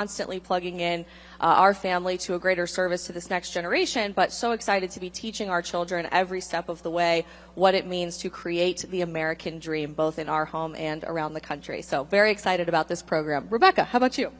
constantly plugging in our family to a greater service to this next generation, but so excited to be teaching our children every step of the way what it means to create the American dream, both in our home and around the country. So very excited about this program. Rebecca, how about you?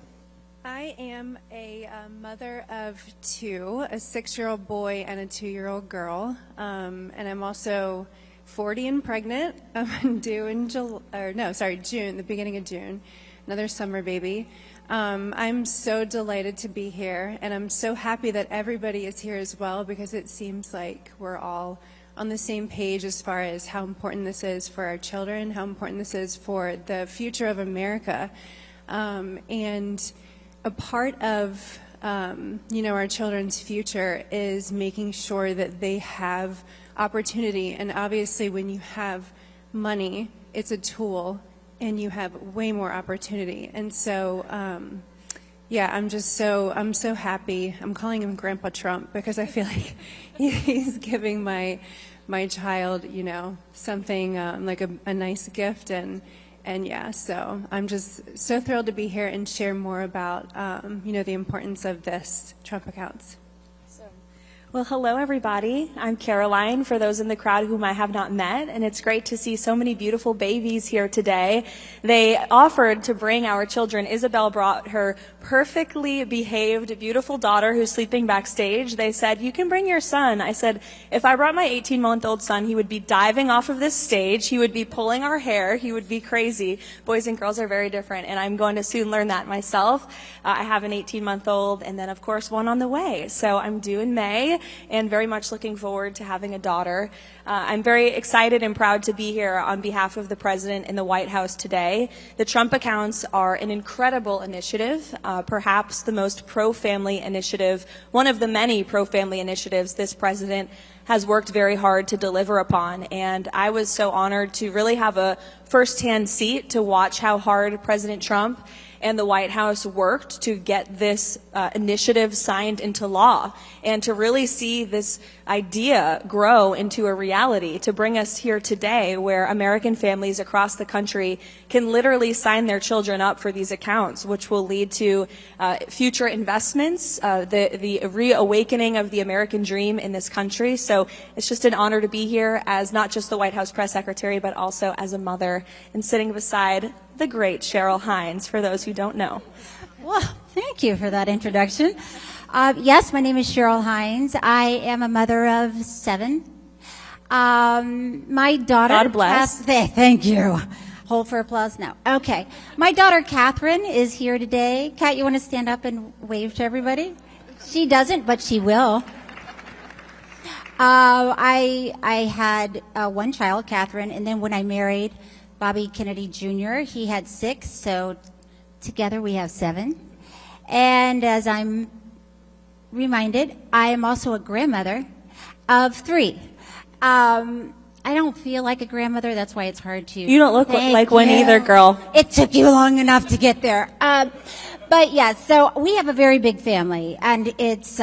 I am a mother of two, a 6-year-old boy and a 2-year-old girl, and I'm also 40 and pregnant. I'm due in June, the beginning of June, another summer baby. I'm so delighted to be here, and I'm so happy that everybody is here as well, because it seems like we're all on the same page as far as how important this is for our children, how important this is for the future of America. And a part of our children's future is making sure that they have opportunity. And obviously when you have money, it's a tool, and you have way more opportunity. And so, I'm so happy. I'm calling him Grandpa Trump because I feel like he's giving my child, something like a nice gift. So I'm just so thrilled to be here and share more about, the importance of this Trump accounts. Well, hello, everybody. I'm Caroline, for those in the crowd whom I have not met, and it's great to see so many beautiful babies here today. They offered to bring our children. Isabel brought her perfectly behaved, beautiful daughter who's sleeping backstage. They said, "You can bring your son." I said, if I brought my 18-month-old son, he would be diving off of this stage. He would be pulling our hair. He would be crazy. Boys and girls are very different, and I'm going to soon learn that myself. I have an 18-month-old, and then, of course, one on the way. So I'm due in May, and very much looking forward to having a daughter. I'm very excited and proud to be here on behalf of the President in the White House today. The Trump accounts are an incredible initiative, perhaps the most pro-family initiative, one of the many pro-family initiatives this President has worked very hard to deliver upon. And I was so honored to really have a first-hand seat to watch how hard President Trump and the White House worked to get this initiative signed into law, and to really see this idea grow into a reality, to bring us here today where American families across the country can literally sign their children up for these accounts, which will lead to future investments, the reawakening of the American dream in this country. So it's just an honor to be here as not just the White House press secretary, but also as a mother, and sitting beside the great Cheryl Hines, for those who don't know. Well, thank you for that introduction. Yes, my name is Cheryl Hines. I am a mother of 7. My daughter... God bless. Thank you. Hold for applause? No. Okay. My daughter, Catherine, is here today. Kat, you want to stand up and wave to everybody? She doesn't, but she will. I had one child, Catherine, and then when I married Bobby Kennedy Jr., he had 6, so together we have 7. And as I'm reminded, I am also a grandmother of 3. I don't feel like a grandmother, that's why it's hard to... You don't look like one either, girl. It took you long enough to get there. But yeah, so we have a very big family, and it's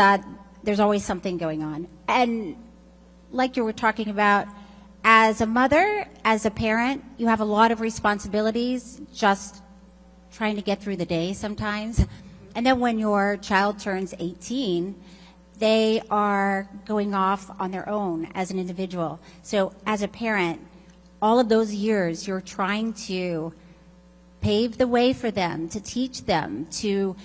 there's always something going on. And like you were talking about, as a mother, as a parent, you have a lot of responsibilities just trying to get through the day sometimes. And then when your child turns 18, they are going off on their own as an individual. So as a parent, all of those years, you're trying to pave the way for them, to teach them, to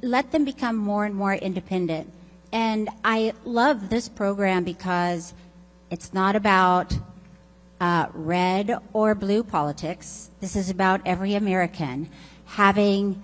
let them become more and more independent. And I love this program because it's not about red or blue politics. This is about every American having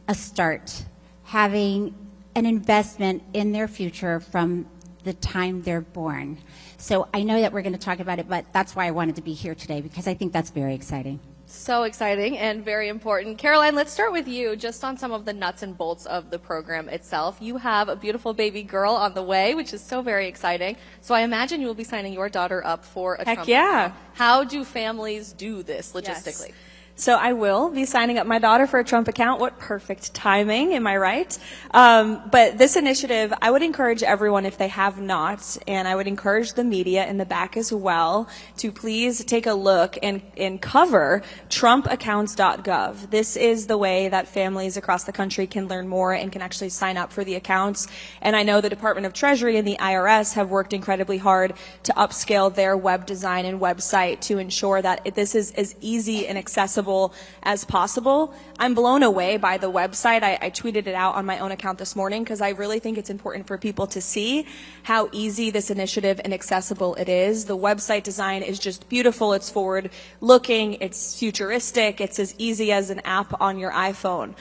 a start, having an investment in their future from the time they're born. So I know that we're going to talk about it, but that's why I wanted to be here today, because I think that's very exciting. So exciting and very important. Caroline, let's start with you just on some of the nuts and bolts of the program itself. You have a beautiful baby girl on the way, which is so very exciting. So I imagine you will be signing your daughter up for a Trump yeah. account. How do families do this logistically? Yes. So I will be signing up my daughter for a Trump account. What perfect timing, am I right? But this initiative, I would encourage everyone, if they have not, and I would encourage the media in the back as well, to please take a look and cover trumpaccounts.gov. This is the way that families across the country can learn more and can actually sign up for the accounts. And I know the Department of Treasury and the IRS have worked incredibly hard to upscale their web design and website to ensure that this is as easy and accessible as possible. I'm blown away by the website. I tweeted it out on my own account this morning because I really think it's important for people to see how easy this initiative and accessible it is. The website design is just beautiful. It's forward looking. It's futuristic. It's as easy as an app on your iPhone,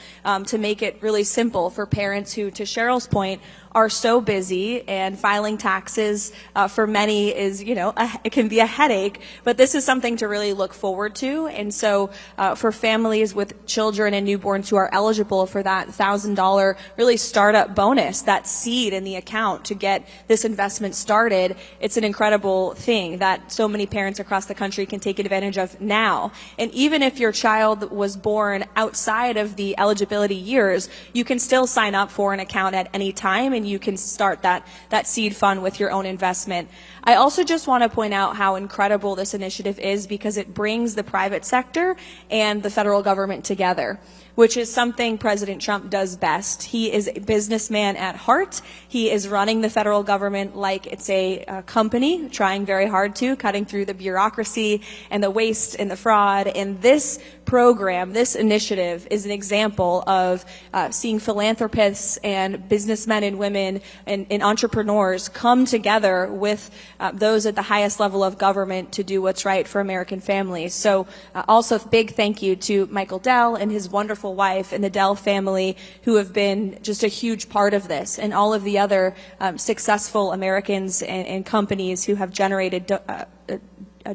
to make it really simple for parents who, to Cheryl's point, are so busy, and filing taxes for many is, it can be a headache, but this is something to really look forward to. And so for families with children and newborns who are eligible for that $1,000 really startup bonus, that seed in the account to get this investment started, it's an incredible thing that so many parents across the country can take advantage of now. And even if your child was born outside of the eligibility years, you can still sign up for an account at any time, and you can start that seed fund with your own investment. I also just want to point out how incredible this initiative is because it brings the private sector and the federal government together, which is something President Trump does best. He is a businessman at heart. He is running the federal government like it's a company, trying very hard to, cutting through the bureaucracy and the waste and the fraud. And this program, this initiative, is an example of seeing philanthropists and businessmen and women and entrepreneurs come together with those at the highest level of government to do what's right for American families. So also big thank you to Michael Dell and his wonderful wife and the Dell family, who have been just a huge part of this, and all of the other successful Americans and companies who have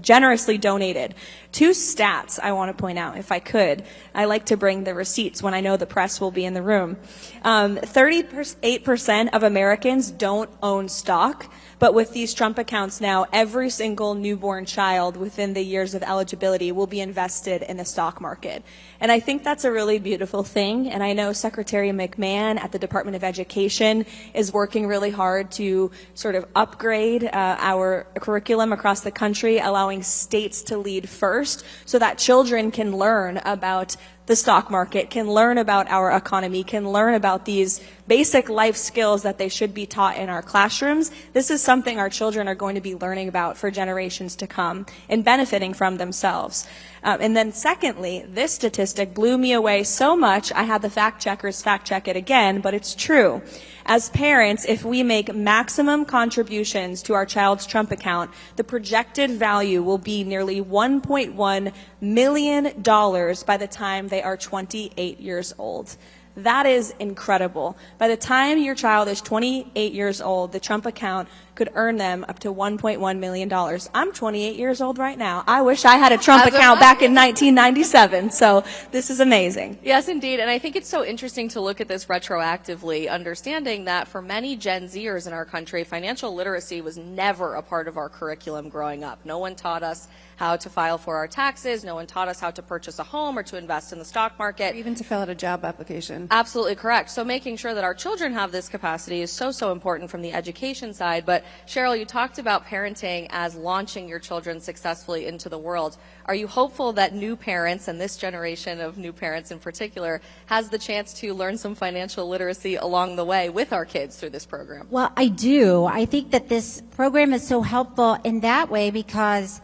generously donated. Two stats I want to point out, if I could. I like to bring the receipts when I know the press will be in the room. 38% of Americans don't own stock, but with these Trump accounts now, every single newborn child within the years of eligibility will be invested in the stock market. And I think that's a really beautiful thing. And I know Secretary McMahon at the Department of Education is working really hard to sort of upgrade our curriculum across the country, allowing states to lead first so that children can learn about the stock market, can learn about our economy, can learn about these basic life skills that they should be taught in our classrooms. This is something our children are going to be learning about for generations to come and benefiting from themselves. And then secondly, this statistic blew me away so much, I had the fact checkers fact check it again, but it's true. As parents, if we make maximum contributions to our child's Trump account, the projected value will be nearly $1.1 million by the time they are 28 years old. That is incredible. By the time your child is 28 years old, the Trump account could earn them up to $1.1 million. I'm 28 years old right now. I wish I had a Trump account back in 1997. So this is amazing. Yes, indeed. And I think it's so interesting to look at this retroactively, understanding that for many Gen Zers in our country, financial literacy was never a part of our curriculum growing up. No one taught us how to file for our taxes. No one taught us how to purchase a home or to invest in the stock market. Or even to fill out a job application. Absolutely correct. So making sure that our children have this capacity is so, so important from the education side. But Cheryl, you talked about parenting as launching your children successfully into the world. Are you hopeful that new parents, and this generation of new parents in particular, has the chance to learn some financial literacy along the way with our kids through this program? Well, I do. I think that this program is so helpful in that way because,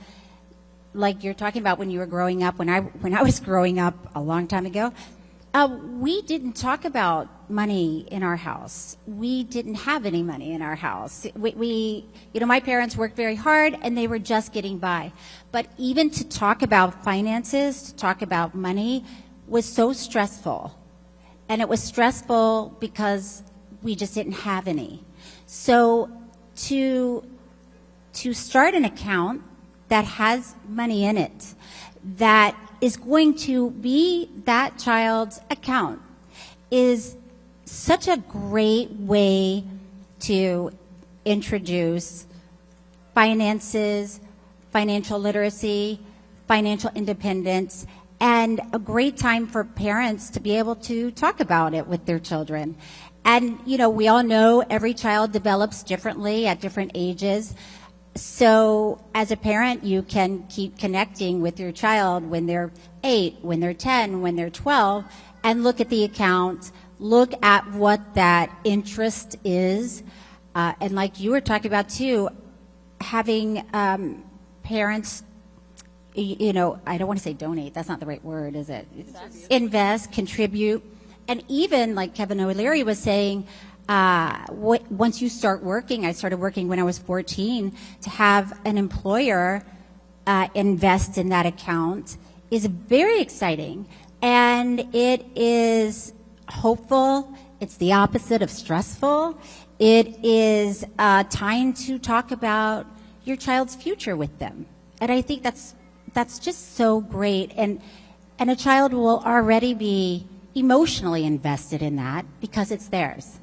like you're talking about when you were growing up, when I was growing up a long time ago, we didn't talk about money in our house. We didn't have any money in our house. My parents worked very hard and they were just getting by. But even to talk about finances, to talk about money was so stressful. And it was stressful because we just didn't have any. So to start an account that has money in it, that is going to be that child's account, is such a great way to introduce finances, financial literacy, financial independence, and a great time for parents to be able to talk about it with their children. And, you know, we all know every child develops differently at different ages. So as a parent, you can keep connecting with your child when they're 8, when they're 10, when they're 12, and look at the account, look at what that interest is. And like you were talking about too, having parents, you know, I don't want to say donate, that's not the right word, is it? Invest, contribute. And even like Kevin O'Leary was saying, once you start working, I started working when I was 14, to have an employer invest in that account is very exciting. And it is hopeful. It's the opposite of stressful. It is time to talk about your child's future with them. And I think that's just so great. And a child will already be emotionally invested in that because it's theirs.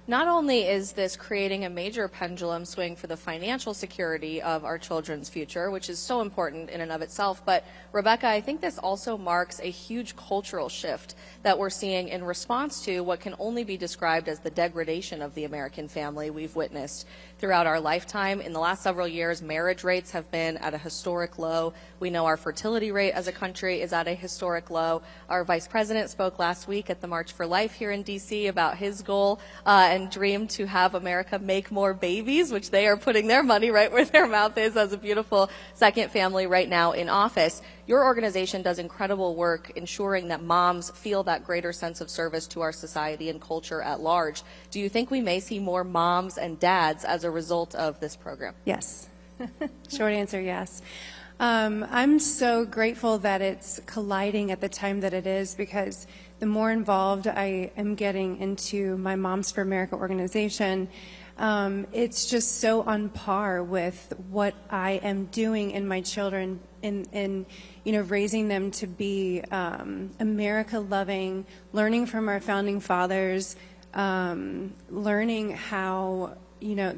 Not only is this creating a major pendulum swing for the financial security of our children's future, which is so important in and of itself, but Rebecca, I think this also marks a huge cultural shift that we're seeing in response to what can only be described as the degradation of the American family we've witnessed throughout our lifetime. In the last several years, marriage rates have been at a historic low. We know our fertility rate as a country is at a historic low. Our vice president spoke last week at the March for Life here in D.C. about his goal and dream to have America make more babies, which they are putting their money right where their mouth is as a beautiful second family right now in office. Your organization does incredible work ensuring that moms feel that greater sense of service to our society and culture at large. Do you think we may see more moms and dads as a result of this program? Yes. Short answer, yes. I'm so grateful that it's colliding at the time that it is, because the more involved I am getting into my Moms for America organization, it's just so on par with what I am doing in my children in you know, raising them to be America-loving, learning from our founding fathers, learning how, you know,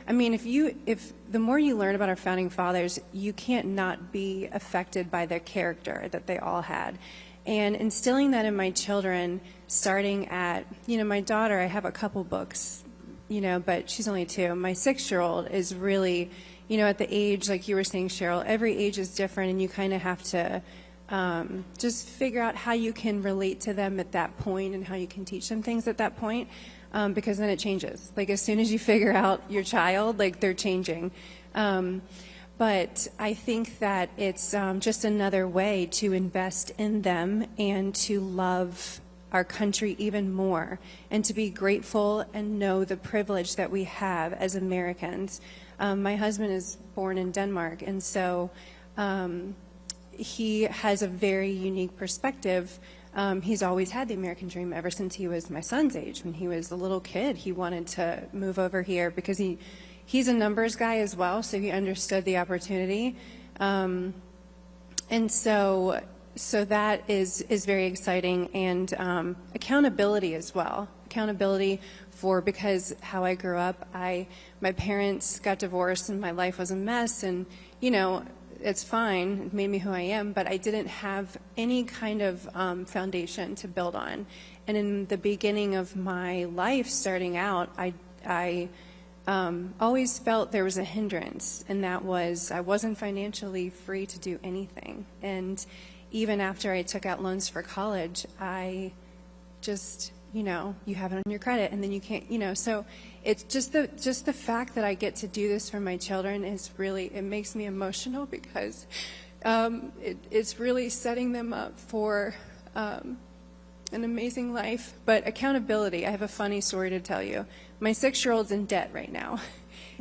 I mean, if the more you learn about our founding fathers, you can't not be affected by their character that they all had. And instilling that in my children, starting at, you know, my daughter, I have a couple books, you know, but she's only 2. My 6-year-old is really, you know, at the age, like you were saying, Cheryl, every age is different, and you kind of have to just figure out how you can relate to them at that point and how you can teach them things at that point, because then it changes. Like, as soon as you figure out your child, like, they're changing. But I think that it's just another way to invest in them and to love our country even more, and to be grateful and know the privilege that we have as Americans. My husband is born in Denmark, and so he has a very unique perspective. He's always had the American dream ever since he was my son's age. When he was a little kid, he wanted to move over here because he's a numbers guy as well, so he understood the opportunity. And so that is very exciting, and accountability as well. Accountability because how I grew up, my parents got divorced and my life was a mess, and, you know, it's fine, it made me who I am, but I didn't have any kind of foundation to build on. And in the beginning of my life, starting out, I always felt there was a hindrance, and that was I wasn't financially free to do anything. And even after I took out loans for college, I just, you know, you have it on your credit, and then you can't, you know, so it's just the fact that I get to do this for my children is really, it makes me emotional, because it's really setting them up for an amazing life. But accountability, I have a funny story to tell you. My 6-year-old's in debt right now,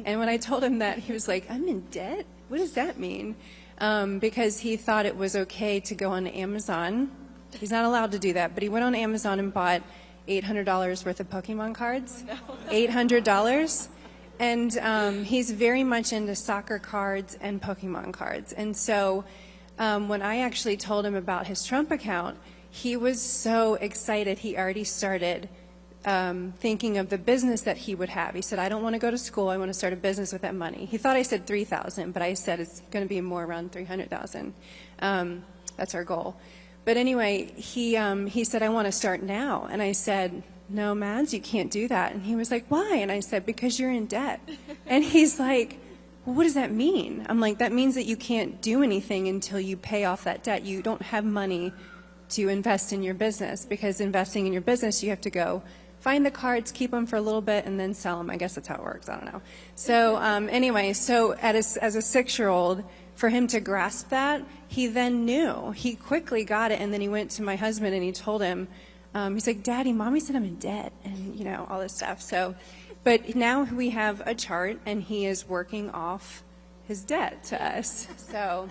and when I told him that, he was like, "I'm in debt? What does that mean?" Because he thought it was okay to go on Amazon. He's not allowed to do that, but he went on Amazon and bought $800 worth of Pokemon cards. No. $800. And he's very much into soccer cards and Pokemon cards. And so when I actually told him about his Trump account, he was so excited. He already started thinking of the business that he would have. He said, "I don't want to go to school. I want to start a business with that money." He thought I said $3,000, but I said it's going to be more around $300,000. That's our goal. But anyway, he said, I want to start now. And I said, no, Mads, you can't do that. And he was like, why? And I said, because you're in debt. And he's like, well, what does that mean? I'm like, that means that you can't do anything until you pay off that debt. You don't have money to invest in your business, because investing in your business, you have to go find the cards, keep them for a little bit, and then sell them. I guess that's how it works. I don't know. So anyway, so as a 6-year-old, for him to grasp that, he then knew. He quickly got it, and then he went to my husband and he told him, he's like, Daddy, Mommy said I'm in debt, and you know, all this stuff. So, but now we have a chart, and he is working off his debt to us. So,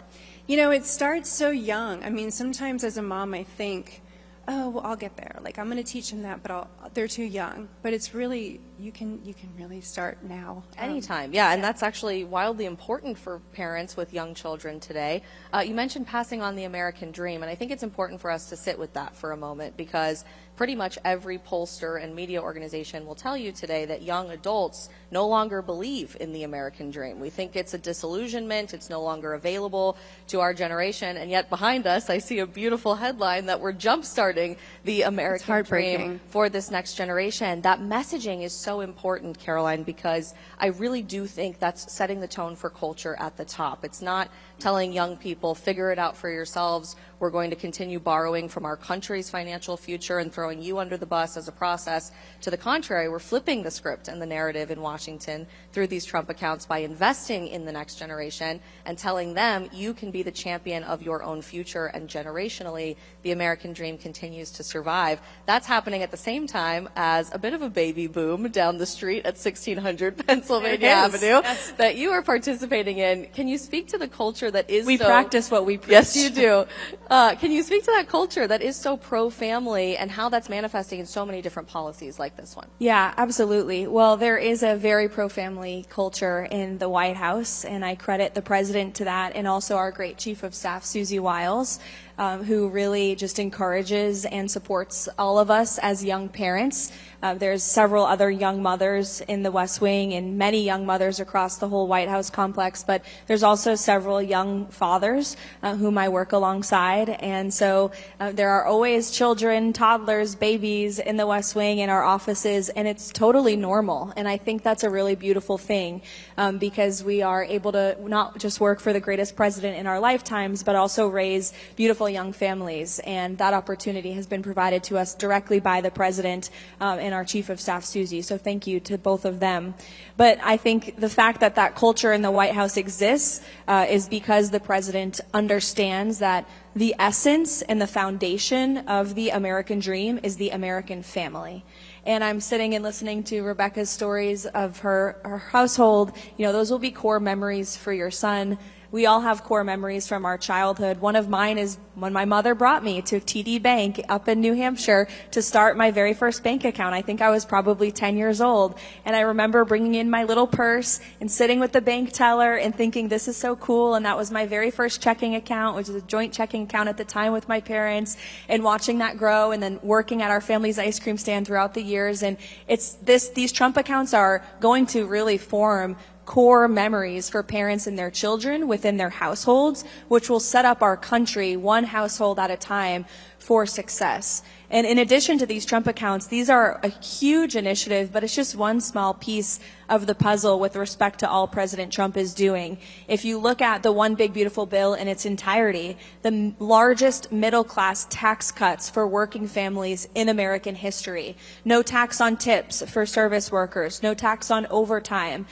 you know, it starts so young. I mean, sometimes as a mom, I think, oh, well, I'll get there. Like, I'm going to teach them that, but they're too young. But it's really, you can really start now. Anytime, yeah, and that's actually wildly important for parents with young children today. You mentioned passing on the American dream, and I think it's important for us to sit with that for a moment, because pretty much every pollster and media organization will tell you today that young adults no longer believe in the American dream. We think it's a disillusionment, it's no longer available to our generation, and yet behind us I see a beautiful headline that we're jump-starting the American dream for this next generation. That messaging is so important, Caroline, because I really do think that's setting the tone for culture at the top. It's not telling young people, figure it out for yourselves, we're going to continue borrowing from our country's financial future and throwing you under the bus as a process. To the contrary, we're flipping the script and the narrative in Washington through these Trump accounts by investing in the next generation and telling them you can be the champion of your own future, and generationally the American dream continues to survive. That's happening at the same time as a bit of a baby boom down the street at 1600 Pennsylvania Avenue that you are participating in. Can you speak to the culture that is We practice what we preach. Yes, you do. Can you speak to that culture that is so pro-family and how that's manifesting in so many different policies like this one? Yeah, absolutely. Well, there is a very pro-family culture in the White House, and I credit the president to that, and also our great chief of staff, Susie Wiles, who really just encourages and supports all of us as young parents. There's several other young mothers in the West Wing and many young mothers across the whole White House complex, but there's also several young fathers whom I work alongside. And so there are always children, toddlers, babies in the West Wing in our offices, and it's totally normal. And I think that's a really beautiful thing, because we are able to not just work for the greatest president in our lifetimes, but also raise beautiful young families. And that opportunity has been provided to us directly by the president and our chief of staff, Susie. So thank you to both of them. But I think the fact that that culture in the White House exists is because the president understands that the essence and the foundation of the American dream is the American family. And I'm sitting and listening to Rebecca's stories of her household. You know, those will be core memories for your son. We all have core memories from our childhood. One of mine is when my mother brought me to TD Bank up in New Hampshire to start my very first bank account. I think I was probably 10 years old. And I remember bringing in my little purse and sitting with the bank teller and thinking, this is so cool. And that was my very first checking account, which was a joint checking account at the time with my parents, and watching that grow, and then working at our family's ice cream stand throughout the years. And these Trump accounts are going to really form core memories for parents and their children within their households, which will set up our country one household at a time for success. And in addition to these Trump accounts, these are a huge initiative, but it's just one small piece of the puzzle with respect to all President Trump is doing. If you look at the One Big Beautiful Bill in its entirety, the largest middle-class tax cuts for working families in American history. No tax on tips for service workers, no tax on overtime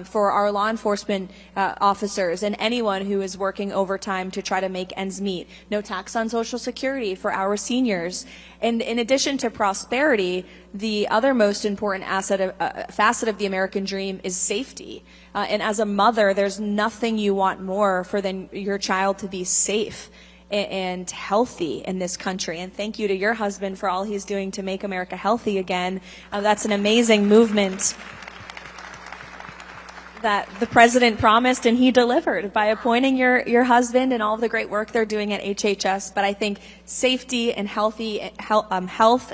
for our law enforcement officers and anyone who is working overtime to try to make ends meet. No tax on Social Security for our seniors. And in addition to prosperity, the other most important facet of the American dream is safety. And as a mother, there's nothing you want more than your child to be safe and healthy in this country. And thank you to your husband for all he's doing to make America healthy again. That's an amazing movement. that the president promised and he delivered by appointing your husband and all of the great work they're doing at HHS. But I think safety and health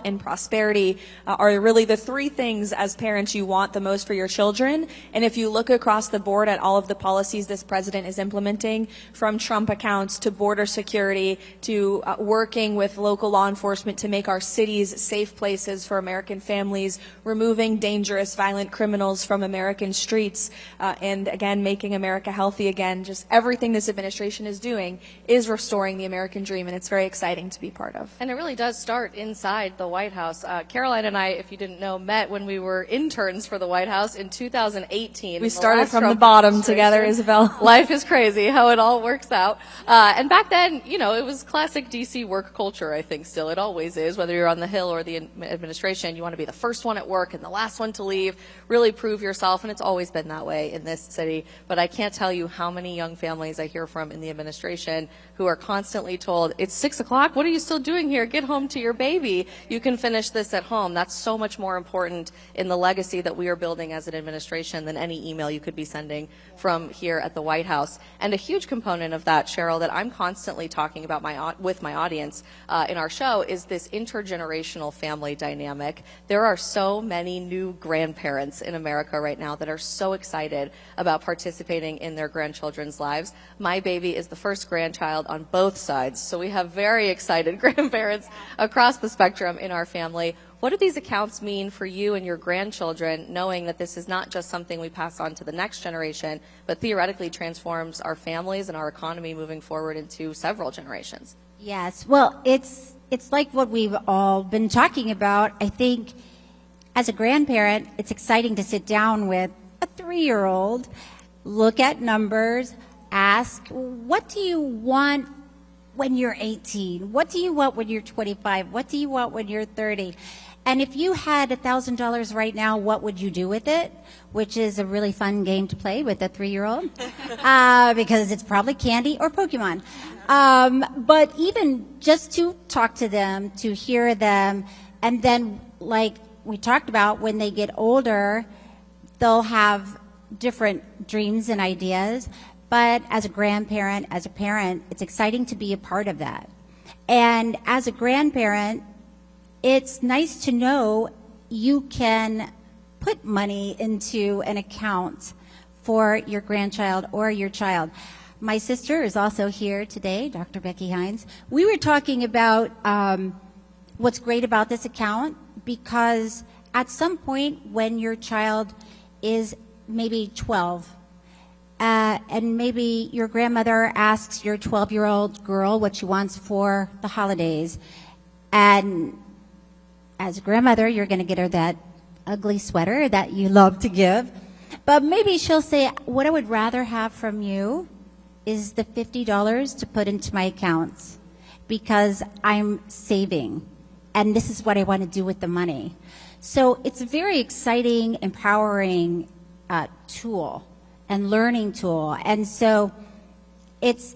and prosperity are really the three things as parents you want the most for your children. And if you look across the board at all of the policies this president is implementing, from Trump accounts to border security to working with local law enforcement to make our cities safe places for American families, removing dangerous, violent criminals from American streets, and again, making America healthy again. Just everything this administration is doing is restoring the American dream, and it's very exciting to be part of. And it really does start inside the White House. Caroline and I, if you didn't know, met when we were interns for the White House in 2018. We started from the bottom together, Isabel. Life is crazy how it all works out. And back then, you know, it was classic DC work culture, I think still. It always is, whether you're on the Hill or the administration. You want to be the first one at work and the last one to leave, really prove yourself, and it's always been that way in this city. But I can't tell you how many young families I hear from in the administration who are constantly told, it's 6 o'clock, what are you still doing here? Get home to your baby. You can finish this at home. That's so much more important in the legacy that we are building as an administration than any email you could be sending from here at the White House. And a huge component of that, Cheryl, that I'm constantly talking about with my audience in our show is this intergenerational family dynamic. There are so many new grandparents in America right now that are so excited about participating in their grandchildren's lives. My baby is the first grandchild on both sides, so we have very excited grandparents across the spectrum in our family. What do these accounts mean for you and your grandchildren, knowing that this is not just something we pass on to the next generation, but theoretically transforms our families and our economy moving forward into several generations? Yes, well, it's like what we've all been talking about. I think as a grandparent, it's exciting to sit down with a 3-year-old, look at numbers, ask, what do you want when you're 18? What do you want when you're 25? What do you want when you're 30? And if you had $1,000 right now, what would you do with it? Which is a really fun game to play with a 3-year-old because it's probably candy or Pokemon. But even just to talk to them, to hear them, and then like we talked about, when they get older, they'll have different dreams and ideas. But as a grandparent, as a parent, it's exciting to be a part of that. And as a grandparent, it's nice to know you can put money into an account for your grandchild or your child. My sister is also here today, Dr. Becky Hines. We were talking about what's great about this account, because at some point when your child is maybe 12, and maybe your grandmother asks your 12-year-old girl what she wants for the holidays, and as a grandmother, you're going to get her that ugly sweater that you love to give. But maybe she'll say, what I would rather have from you is the $50 to put into my accounts because I'm saving, and this is what I want to do with the money. So it's a very exciting, empowering tool and learning tool. And so it's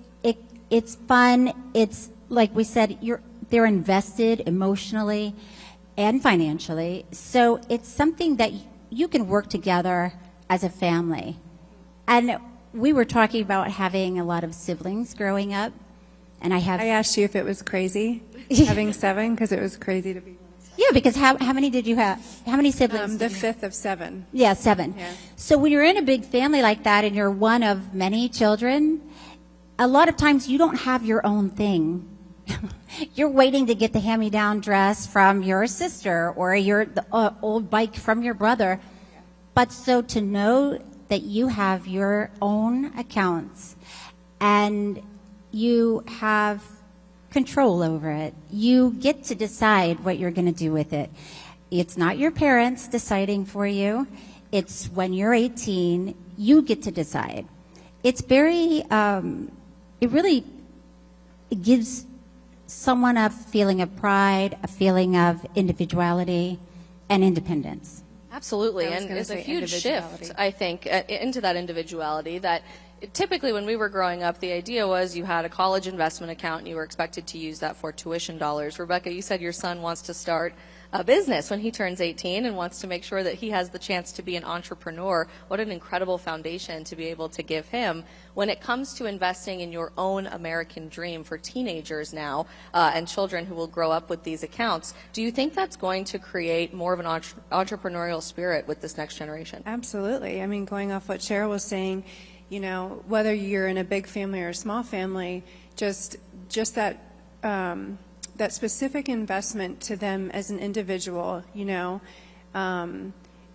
fun. It's like we said, they're invested emotionally and financially. So it's something that you can work together as a family. And we were talking about having a lot of siblings growing up, and I asked you if it was crazy having 7, because it was crazy to be. Yeah, because how many did you have? How many siblings? The 5th of 7. Yeah, 7. Yeah. So when you're in a big family like that and you're one of many children, a lot of times you don't have your own thing. You're waiting to get the hand-me-down dress from your sister or the old bike from your brother. But so to know that you have your own accounts and you have control over it, you get to decide what you're going to do with it. It's not your parents deciding for you. It's when you're 18, you get to decide. It's very, it gives someone a feeling of pride, a feeling of individuality and independence. Absolutely, and it's a huge shift, I think, into that individuality that typically when we were growing up, the idea was you had a college investment account and you were expected to use that for tuition dollars. Rebecca, you said your son wants to start a business when he turns 18 and wants to make sure that he has the chance to be an entrepreneur. What an incredible foundation to be able to give him. When it comes to investing in your own American dream for teenagers now and children who will grow up with these accounts, do you think that's going to create more of an entrepreneurial spirit with this next generation? Absolutely. I mean, going off what Cheryl was saying, you know, whether you're in a big family or a small family, just that that specific investment to them as an individual, you know,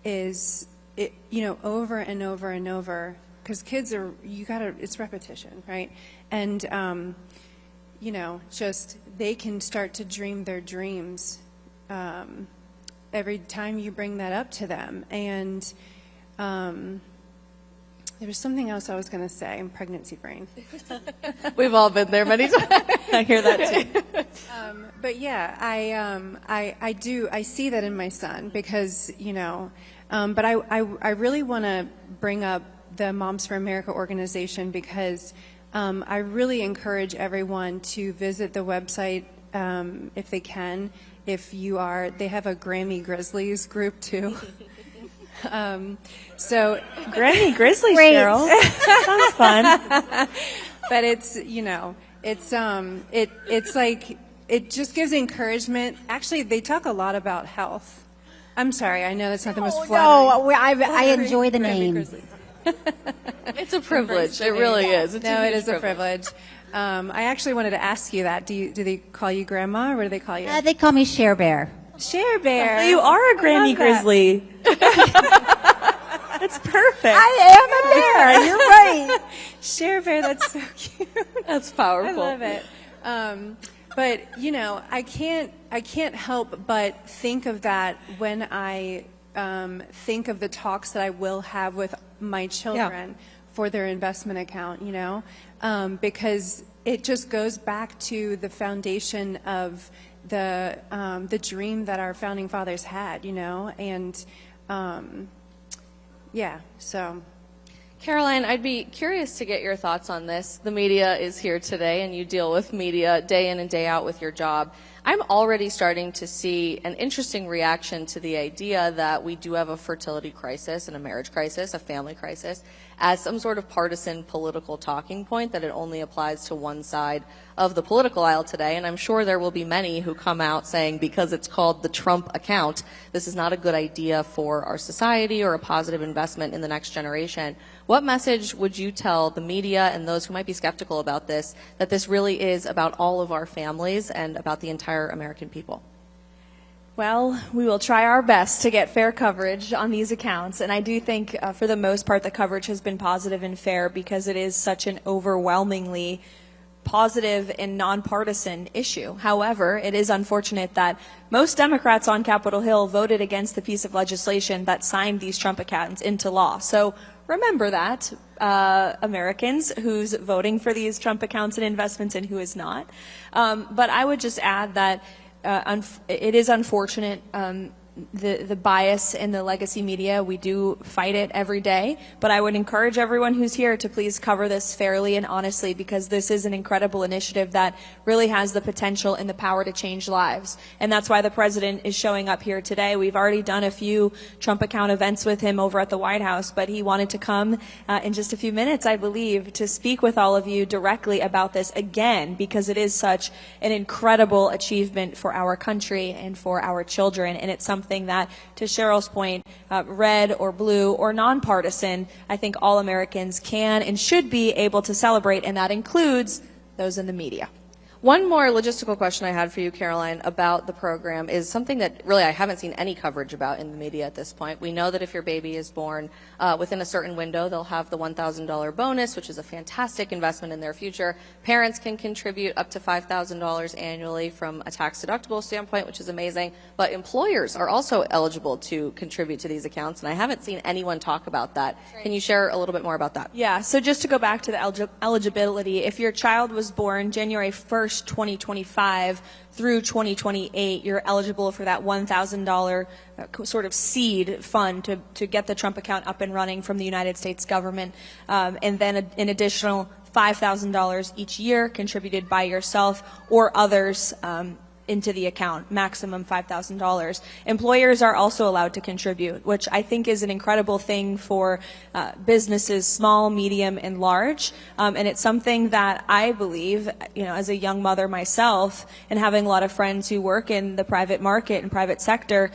is it, you know, over and over and over. Because kids are, it's repetition, right? And, you know, just they can start to dream their dreams every time you bring that up to them. And there was something else I was going to say. I'm pregnancy brain. We've all been there many times. I hear that too. But yeah, I see that in my son because, you know, but I really want to bring up the Moms for America organization because I really encourage everyone to visit the website if they can. If you are, they have a Grammy Grizzlies group too. So Grammy Grizzly, Cheryl. Sounds fun. But it's, you know, it's like, it just gives encouragement. Actually, they talk a lot about health. I'm sorry, I know that's not the most flattering. No, I enjoy the Grammy name. Grizzlies. It's a privilege. It really is. It's No, a it huge is a privilege. I actually wanted to ask you that. Do they call you Grandma, or what do they call you? They call me Share Bear. Share Bear. You are a Grammy Grizzly. That's perfect. I am a bear. You're right. Share Bear, that's so cute. That's I powerful. love it. But you know, I can't help but think of that when I think of the talks that I will have with my children for their investment account. You know, because it just goes back to the foundation of the dream that our founding fathers had. You know, and yeah, so. Caroline, I'd be curious to get your thoughts on this. The media is here today, and you deal with media day in and day out with your job. I'm already starting to see an interesting reaction to the idea that we do have a fertility crisis and a marriage crisis, a family crisis, as some sort of partisan political talking point, that it only applies to one side of the political aisle today. And I'm sure there will be many who come out saying, because it's called the Trump account, this is not a good idea for our society or a positive investment in the next generation. What message would you tell the media and those who might be skeptical about this, that this really is about all of our families and about the entire American people? Well, we will try our best to get fair coverage on these accounts, and I do think for the most part the coverage has been positive and fair because it is such an overwhelmingly positive and nonpartisan issue. However, it is unfortunate that most Democrats on Capitol Hill voted against the piece of legislation that signed these Trump accounts into law. So remember that, Americans, who's voting for these Trump accounts and investments and who is not. But I would just add that it is unfortunate, the bias in the legacy media. We do fight it every day, but I would encourage everyone who's here to please cover this fairly and honestly, because this is an incredible initiative that really has the potential and the power to change lives. And that's why the president is showing up here today. We've already done a few Trump account events with him over at the White House, but he wanted to come in just a few minutes, I believe, to speak with all of you directly about this again, because it is such an incredible achievement for our country and for our children. And it's something that, to Cheryl's point, red or blue or nonpartisan, I think all Americans can and should be able to celebrate, and that includes those in the media. One more logistical question I had for you, Caroline, about the program is something that really I haven't seen any coverage about in the media at this point. We know that if your baby is born within a certain window, they'll have the $1,000 bonus, which is a fantastic investment in their future. Parents can contribute up to $5,000 annually from a tax-deductible standpoint, which is amazing. But employers are also eligible to contribute to these accounts, and I haven't seen anyone talk about that. Right. Can you share a little bit more about that? Yeah, so just to go back to the eligibility, if your child was born January 1st, 2025 through 2028, you're eligible for that $1,000 sort of seed fund to get the Trump account up and running from the United States government, and then an additional $5,000 each year contributed by yourself or others into the account, maximum $5,000. Employers are also allowed to contribute, which I think is an incredible thing for businesses, small, medium, and large. And it's something that I believe, as a young mother myself, and having a lot of friends who work in the private market and private sector,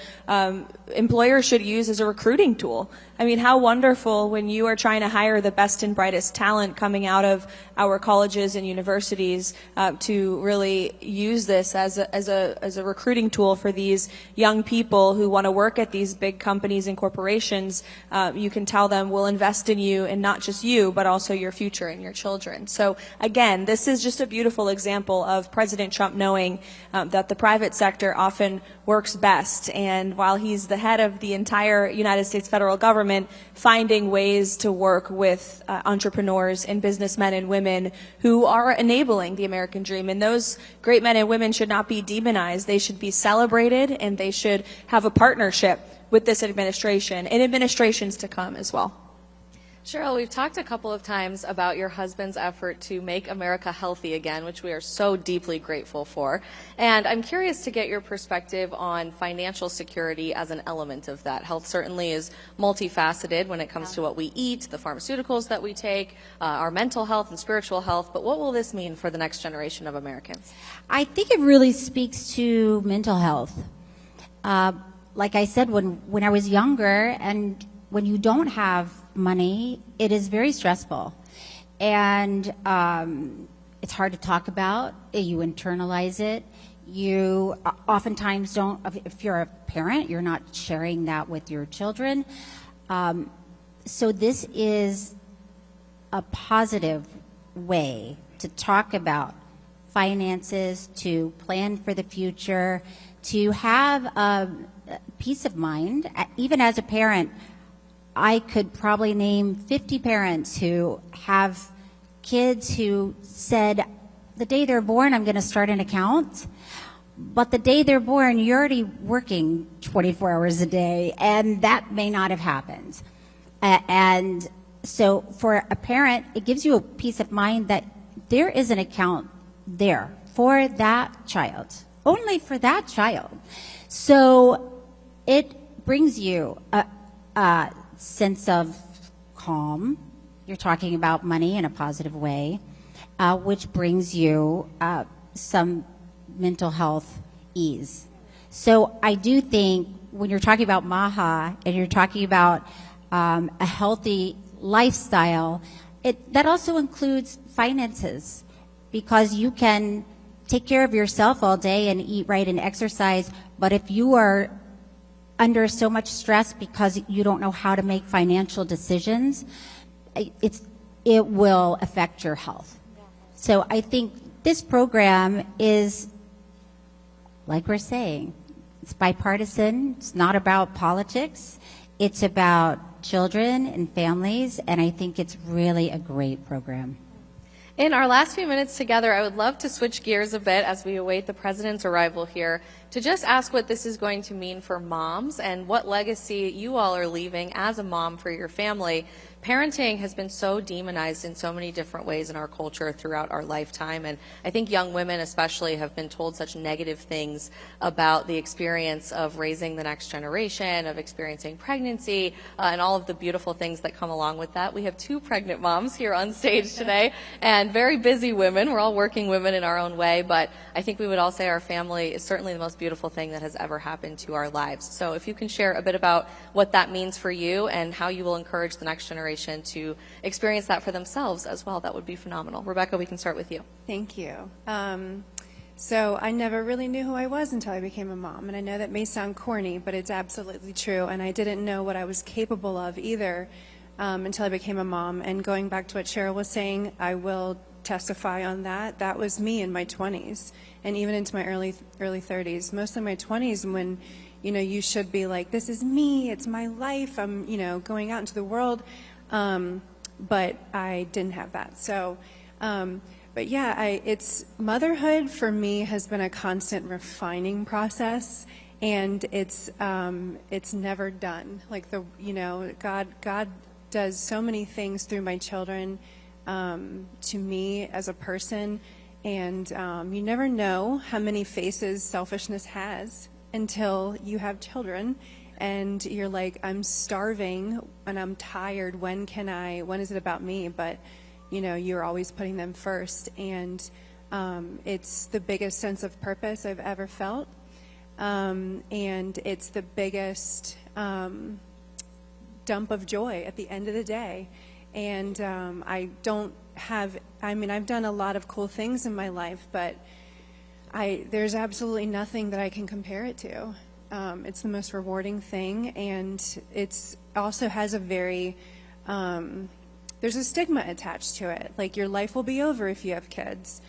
employers should use as a recruiting tool. I mean, how wonderful when you are trying to hire the best and brightest talent coming out of our colleges and universities to really use this as a recruiting tool for these young people who want to work at these big companies and corporations. You can tell them, we'll invest in you, and not just you, but also your future and your children. So again, this is just a beautiful example of President Trump knowing that the private sector often works best. And while he's the head of the entire United States federal government, finding ways to work with entrepreneurs and businessmen and women who are enabling the American dream. And those great men and women should not be demonized. They should be celebrated, and they should have a partnership with this administration and administrations to come as well. Cheryl, we've talked a couple of times about your husband's effort to make America healthy again, which we are so deeply grateful for. And I'm curious to get your perspective on financial security as an element of that. Health certainly is multifaceted when it comes to what we eat, the pharmaceuticals that we take, our mental health and spiritual health. But what will this mean for the next generation of Americans? I think it really speaks to mental health. Like I said, when I was younger, and when you don't have money, it is very stressful. And it's hard to talk about. You internalize it. You oftentimes don't, if you're a parent, you're not sharing that with your children. So this is a positive way to talk about finances, to plan for the future, to have peace of mind. Even as a parent, I could probably name 50 parents who have kids who said, the day they're born, I'm going to start an account. But the day they're born, you're already working 24 hours a day, and that may not have happened. And so for a parent, it gives you a peace of mind that there is an account there for that child, only for that child. So it brings you a sense of calm. You're talking about money in a positive way, which brings you some mental health ease. So I do think when you're talking about MAHA and you're talking about a healthy lifestyle, that also includes finances, because you can take care of yourself all day and eat right and exercise, but if you are under so much stress because you don't know how to make financial decisions, it will affect your health. So I think this program is, like we're saying, it's bipartisan. It's not about politics. It's about children and families, and I think it's really a great program. In our last few minutes together, I would love to switch gears a bit as we await the president's arrival here to just ask what this is going to mean for moms and what legacy you all are leaving as a mom for your family. Parenting has been so demonized in so many different ways in our culture throughout our lifetime, and I think young women especially have been told such negative things about the experience of raising the next generation, of experiencing pregnancy, and all of the beautiful things that come along with that. We have two pregnant moms here on stage today, and very busy women. We're all working women in our own way, but I think we would all say our family is certainly the most beautiful thing that has ever happened to our lives. So if you can share a bit about what that means for you and how you will encourage the next generation to experience that for themselves as well, that would be phenomenal. Rebecca, we can start with you. Thank you. So I never really knew who I was until I became a mom, and I know that may sound corny, but it's absolutely true, and I didn't know what I was capable of either until I became a mom. And going back to what Cheryl was saying, I will testify on that. That was me in my 20s and even into my early 30s. Mostly my 20s when, you should be like, this is me, it's my life, I'm, going out into the world. But I didn't have that. So, but yeah, it's motherhood for me has been a constant refining process, and it's never done. Like God does so many things through my children, to me as a person, And you never know how many faces selfishness has until you have children and you're like, I'm starving and I'm tired. When is it about me? But, you're always putting them first. And it's the biggest sense of purpose I've ever felt. And it's the biggest dump of joy at the end of the day. And I've done a lot of cool things in my life, but there's absolutely nothing that I can compare it to. It's the most rewarding thing, and it's also has a very, there's a stigma attached to it. Like, your life will be over if you have kids,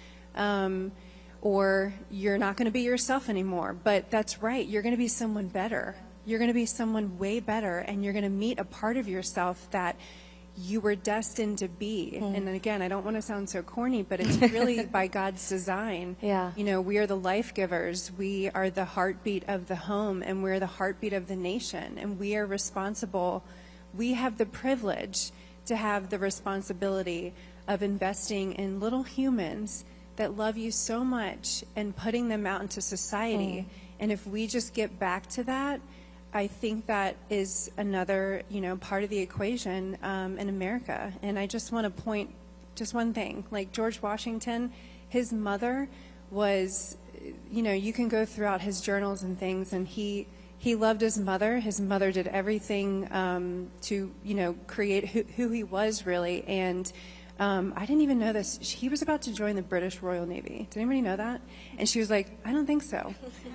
or you're not going to be yourself anymore. But that's right, you're going to be someone better. You're going to be someone way better, and you're going to meet a part of yourself that you were destined to be. And again, I don't want to sound so corny, but it's really by God's design. Yeah. We are the life givers. We are the heartbeat of the home, and we're the heartbeat of the nation. And we are responsible. We have the privilege to have the responsibility of investing in little humans that love you so much and putting them out into society. And if we just get back to that, I think that is another, part of the equation in America. And I just want to point just one thing. Like George Washington, his mother was, you can go throughout his journals and things, and he loved his mother. His mother did everything to, create who he was, really. And I didn't even know this. He was about to join the British Royal Navy. Did anybody know that? And she was like, I don't think so.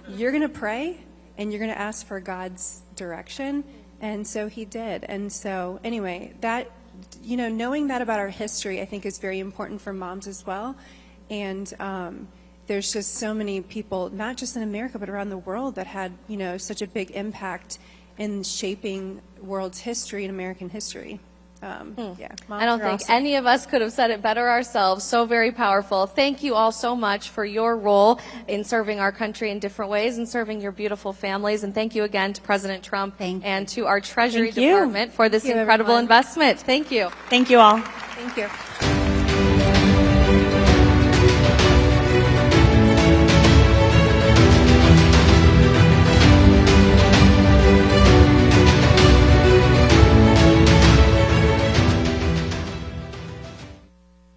You're going to pray, and you're going to ask for God's direction. And so he did. And so anyway, that, knowing that about our history, I think is very important for moms as well. And there's just so many people, not just in America, but around the world that had, such a big impact in shaping world's history and American history. Yeah, I don't think any of us could have said it better ourselves. So very powerful. Thank you all so much for your role in serving our country in different ways and serving your beautiful families. And thank you again to President Trump and to our Treasury Department for this incredible investment. Thank you. Thank you all. Thank you.